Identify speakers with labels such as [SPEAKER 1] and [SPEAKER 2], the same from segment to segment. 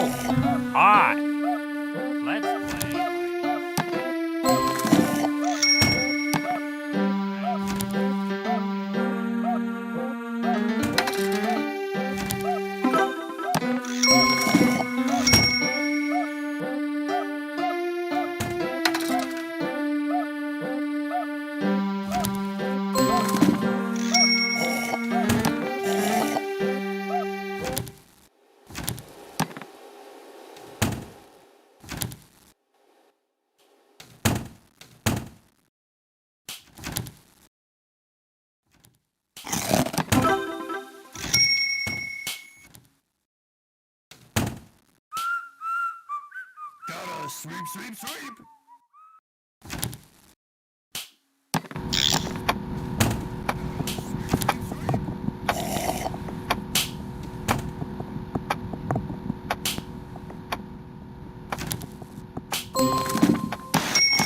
[SPEAKER 1] Hot. Let's play.
[SPEAKER 2] Gotta sweep, sweep, sweep!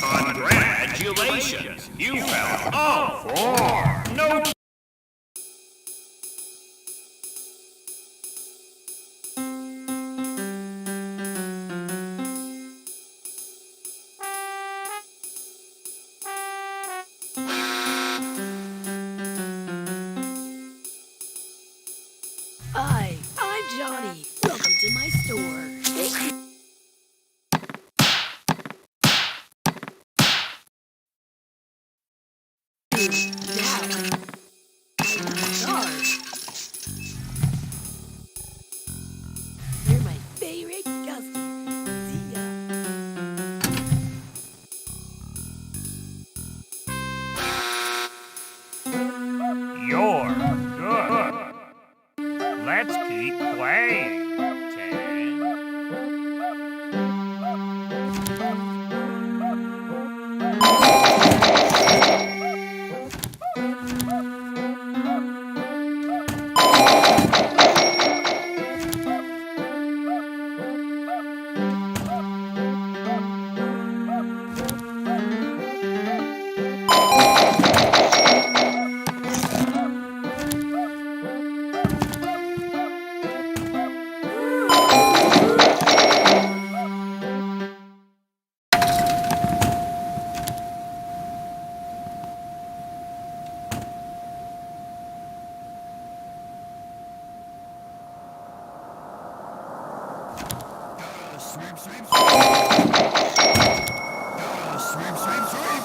[SPEAKER 1] Congratulations! You found all four! No.
[SPEAKER 3] Hi, I'm Johnny. Welcome to my store. Now, I'm stars. You're my favorite customer. See ya.
[SPEAKER 1] You're good. Let's keep playing. 10.
[SPEAKER 2] Gotta sweep, sweep, sweep! Gotta sweep, sweep, sweep!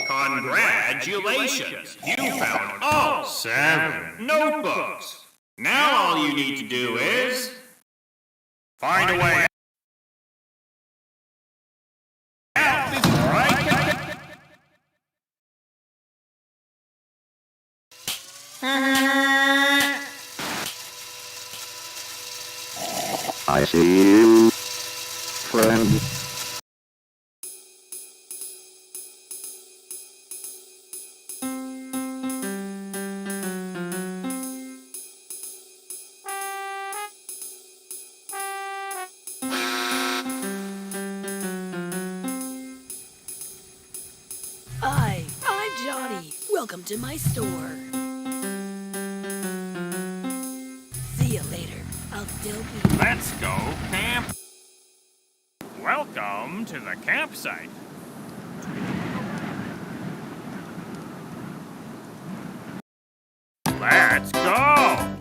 [SPEAKER 1] Congratulations! You found all 7 notebooks. Now all you need to do is find a way out. Right?
[SPEAKER 4] I see you, friend.
[SPEAKER 3] Hi, I'm Johnny. Welcome to my store. See you later. I'll I'll still be.
[SPEAKER 1] Let's go camp. Welcome to the campsite. Let's go.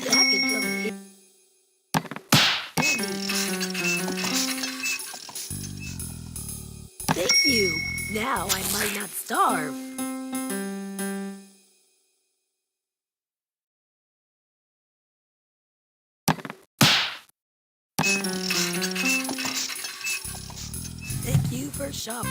[SPEAKER 3] That can come in handy. Thank you. Now I might not starve. Thank you for shopping.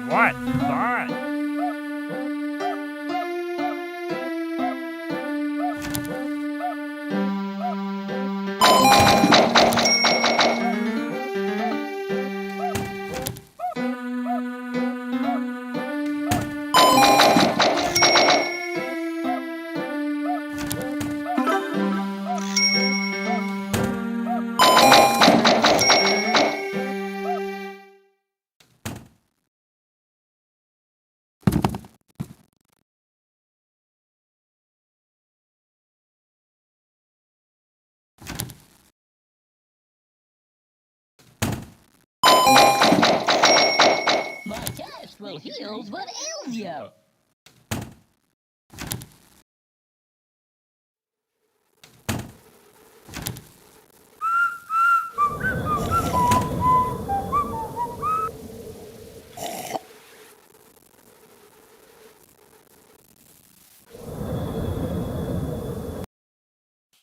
[SPEAKER 1] What fun!
[SPEAKER 5] My test will heal what ails you.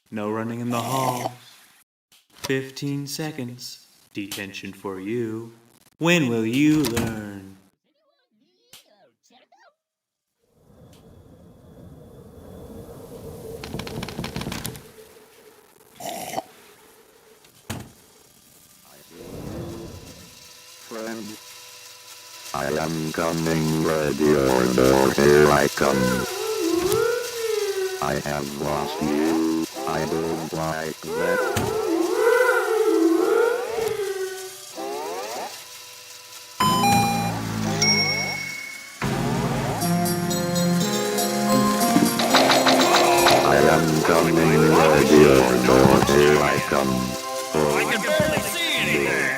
[SPEAKER 6] No running in the halls. 15 seconds. Detention for you. When will you learn?
[SPEAKER 4] Friend, I am coming, ready or door, here I come. I have lost you, I don't like that. ready or not, here I come.
[SPEAKER 1] I can barely see anything.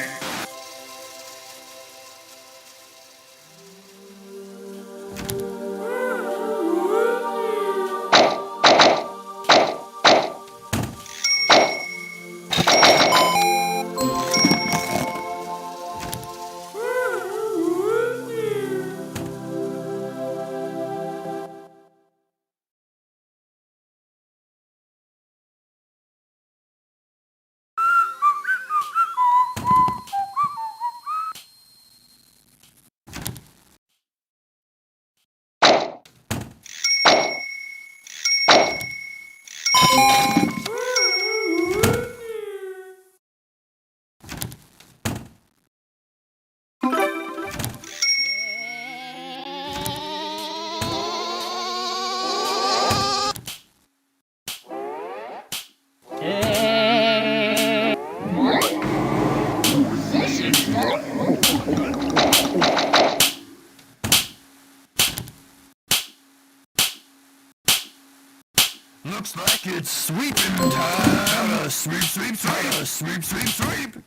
[SPEAKER 2] Looks like it's sweeping time. Sweep, sweep, sweep. Sweep, sweep, sweep.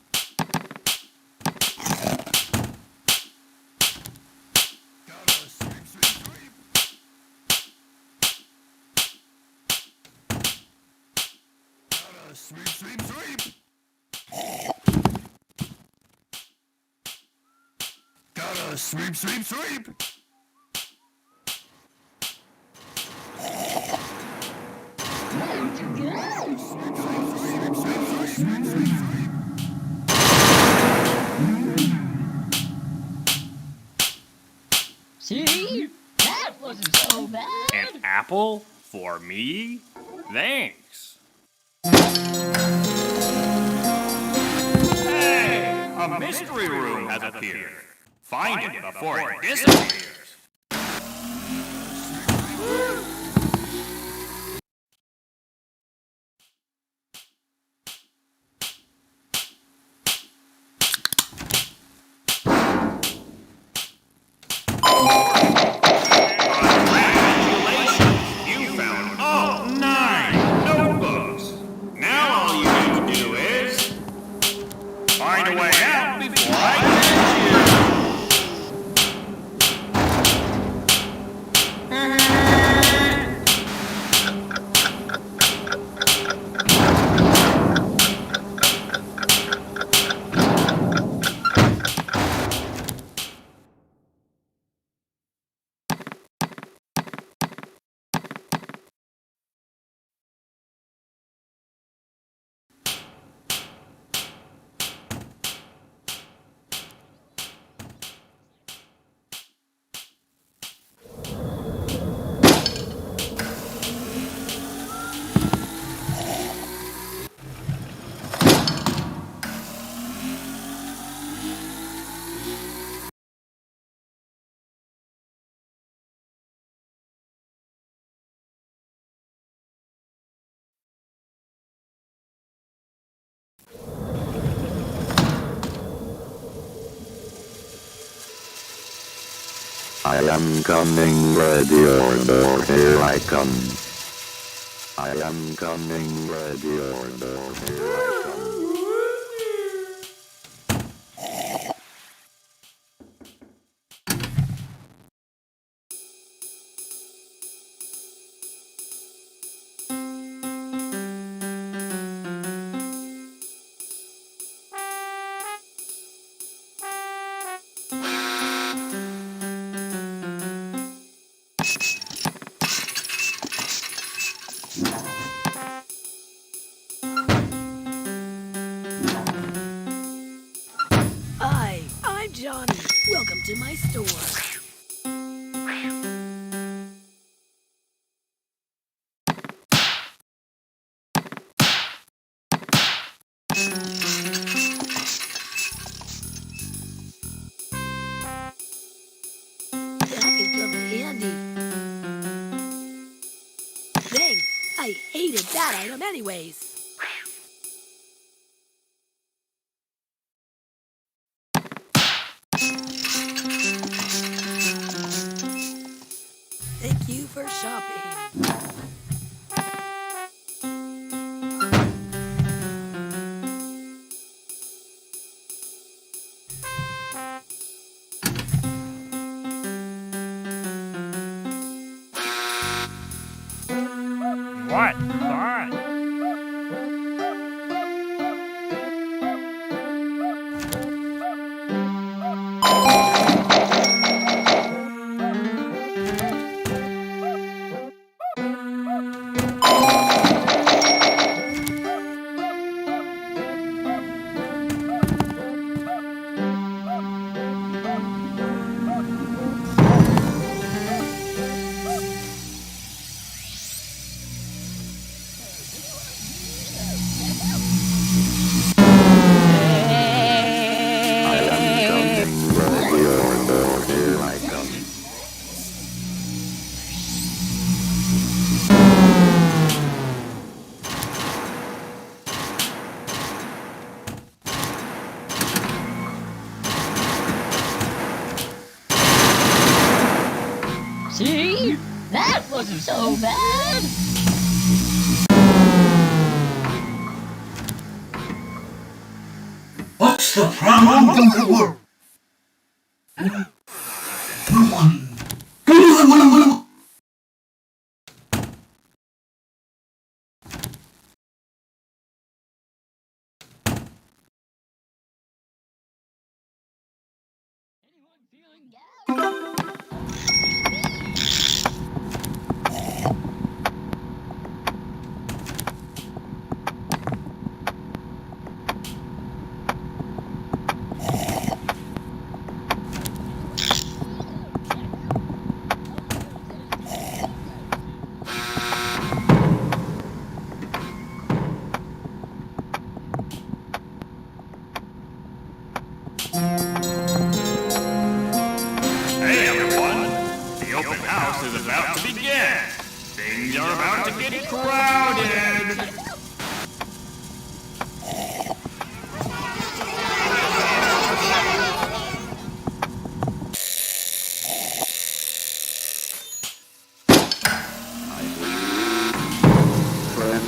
[SPEAKER 2] Gotta sweep, sweep, sweep. Gotta sweep, sweep, sweep. Gotta sweep, sweep, sweep.
[SPEAKER 5] See? That wasn't so bad.
[SPEAKER 1] An apple? For me? Thanks. Hey, a mystery room has appeared. Find it before it disappears. Congratulations! You found all 9 notebooks. Now all you need to do is find a way out before I catch you.
[SPEAKER 4] I am coming, ready or not, here I come. I am coming, ready or not, here I come.
[SPEAKER 3] Hi, I'm Johnny. Welcome to my store. That can come in handy. Thanks. I hated that item anyways. Thank you for shopping.
[SPEAKER 5] See? That wasn't so bad.
[SPEAKER 2] What's the problem with the world?
[SPEAKER 1] Hey everyone! The open house is about to begin! Things are about to get crowded!
[SPEAKER 4] Friend,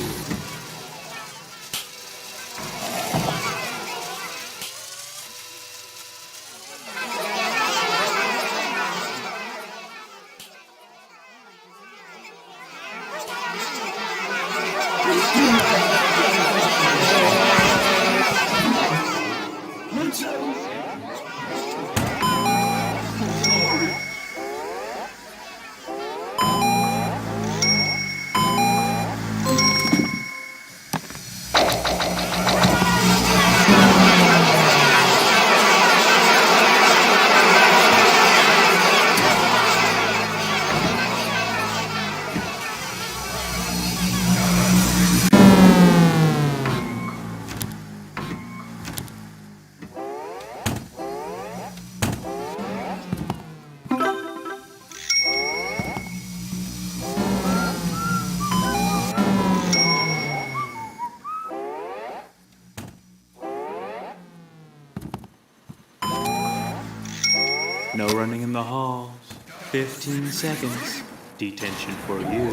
[SPEAKER 6] No running in the halls. 15 seconds. Detention for you.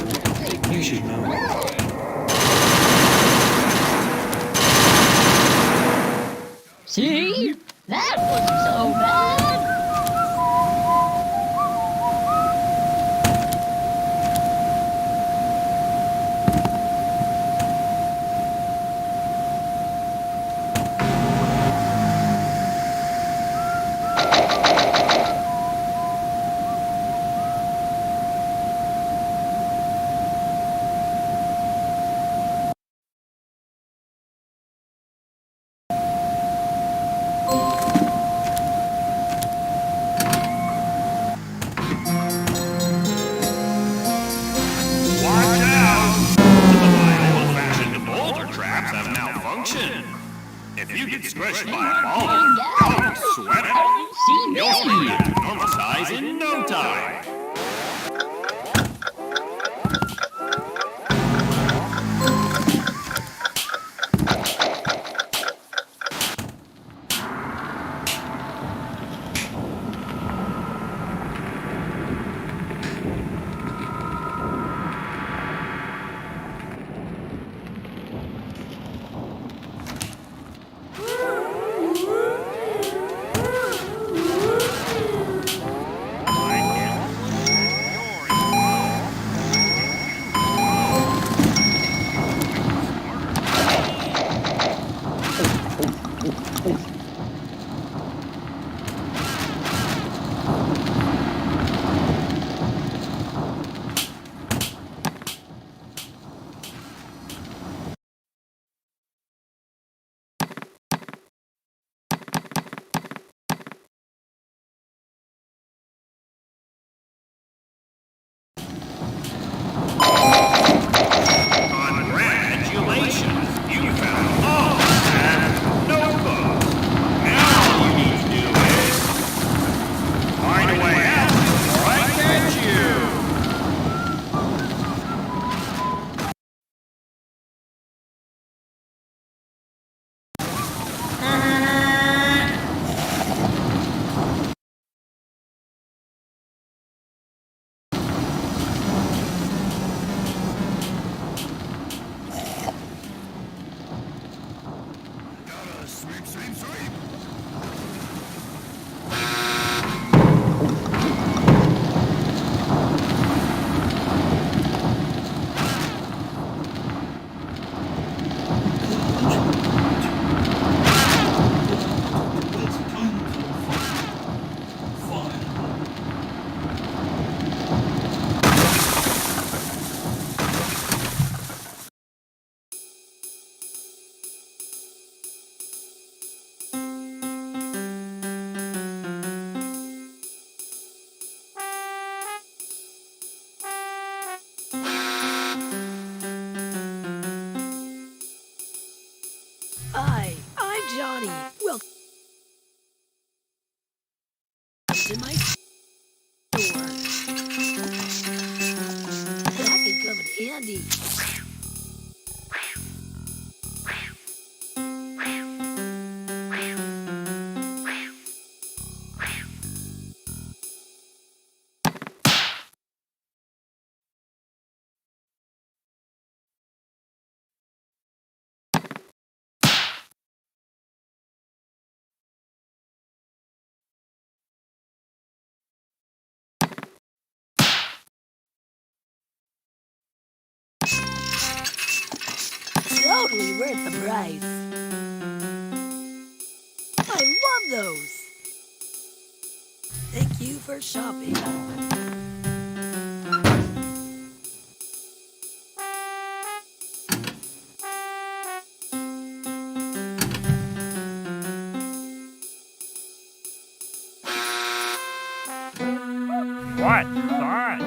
[SPEAKER 6] You should know.
[SPEAKER 5] See? That wasn't so bad.
[SPEAKER 1] Watch out! Some of my old-fashioned boulder traps have malfunctioned. If you get scratched by a boulder, don't sweat it.
[SPEAKER 5] See
[SPEAKER 1] You'll spring
[SPEAKER 5] me?
[SPEAKER 1] back to normal size in no time.
[SPEAKER 2] sweep, sweep, sweep.
[SPEAKER 3] I'm Johnny. Welcome to my store. That can come in handy. Totally worth the price. I love those. Thank you for shopping.
[SPEAKER 1] What's that?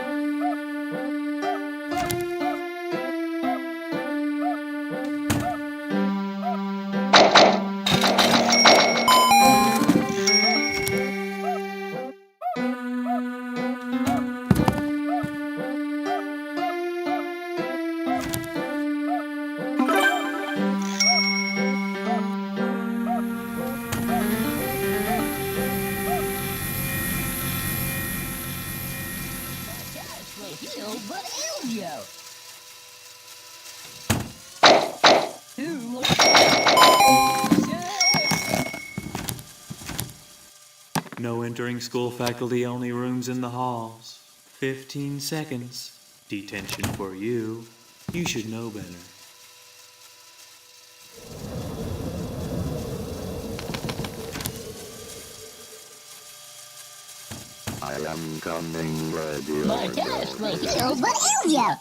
[SPEAKER 5] Heal, but Elio.
[SPEAKER 6] No entering school, faculty only, rooms in the halls. 15 seconds. Detention for you. You should know better.
[SPEAKER 4] I am coming, ready
[SPEAKER 5] My
[SPEAKER 4] or
[SPEAKER 5] task
[SPEAKER 4] not.
[SPEAKER 5] was healed, but Elio.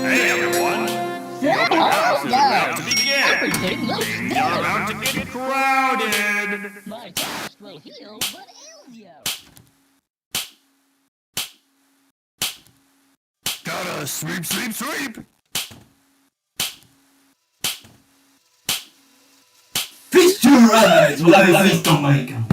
[SPEAKER 1] Hey everyone! The class is about to begin! Things are about to get crowded!
[SPEAKER 5] My task will heal, but Elio.
[SPEAKER 2] Gotta sweep, sweep, sweep.
[SPEAKER 7] Feast your eyes while I feast on my gun.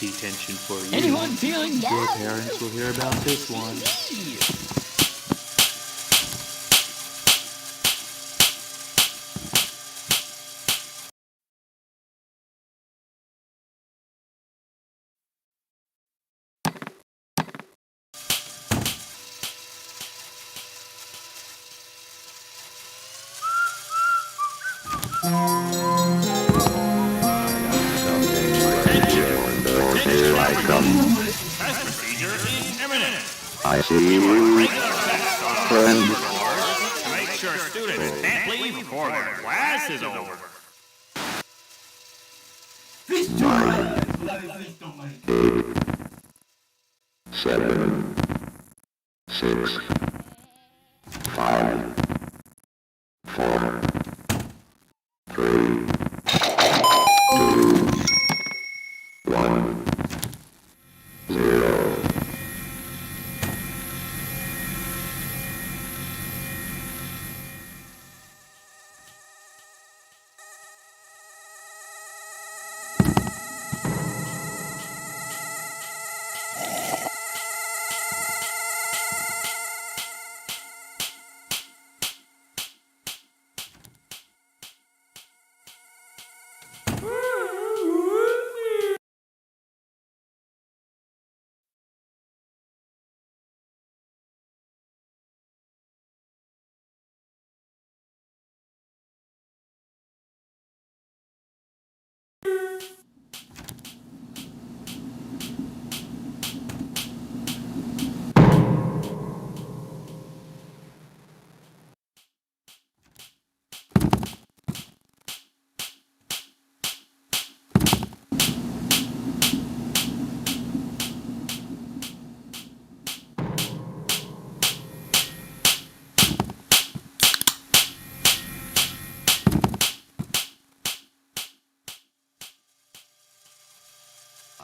[SPEAKER 6] Detention for you.
[SPEAKER 5] Anyone feeling down?
[SPEAKER 6] Your parents will hear about this one.
[SPEAKER 1] Test procedure is imminent.
[SPEAKER 4] I see you, friend.
[SPEAKER 1] To make sure students can't leave before their class is over.
[SPEAKER 7] Visto mais. Visto mais.
[SPEAKER 4] 7, 6, 5, 4, 3, 2, 1, 0.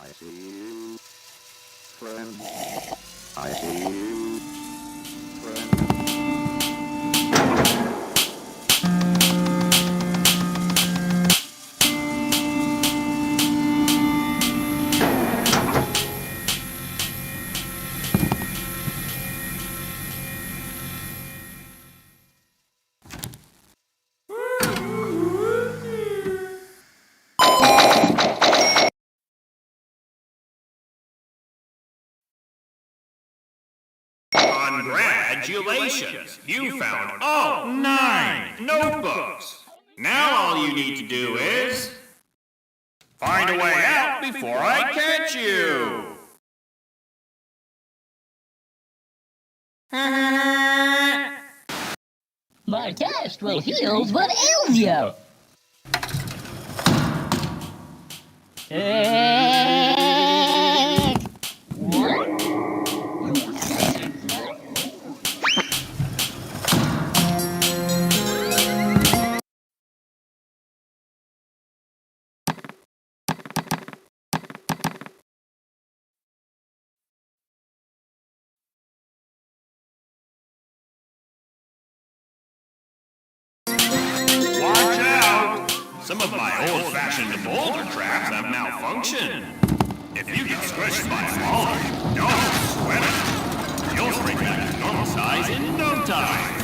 [SPEAKER 4] I see you, friend. I see you, friend.
[SPEAKER 1] Congratulations! You found all 9 notebooks. Now all you need to do is find a way out before I catch you.
[SPEAKER 5] My test will heal what ails you. What?
[SPEAKER 1] Watch out! Some of my old-fashioned boulder traps have malfunctioned. If you get squished by a boulder, don't sweat it. You'll spring back to normal size in no time.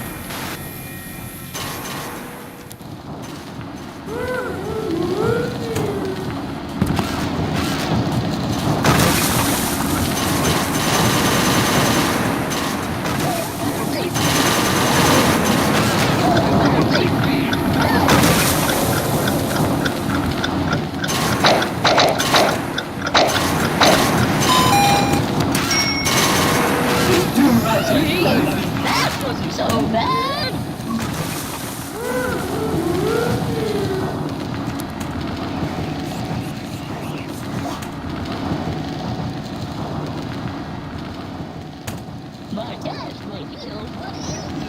[SPEAKER 5] That wasn't so bad. My test will heal what ails you.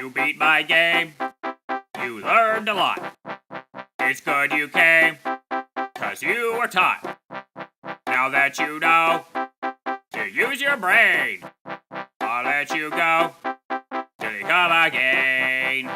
[SPEAKER 1] You beat my game. You learned a lot. It's good you came, 'cause you were taught. Now that you know to use your brain, I'll let you go till you come again.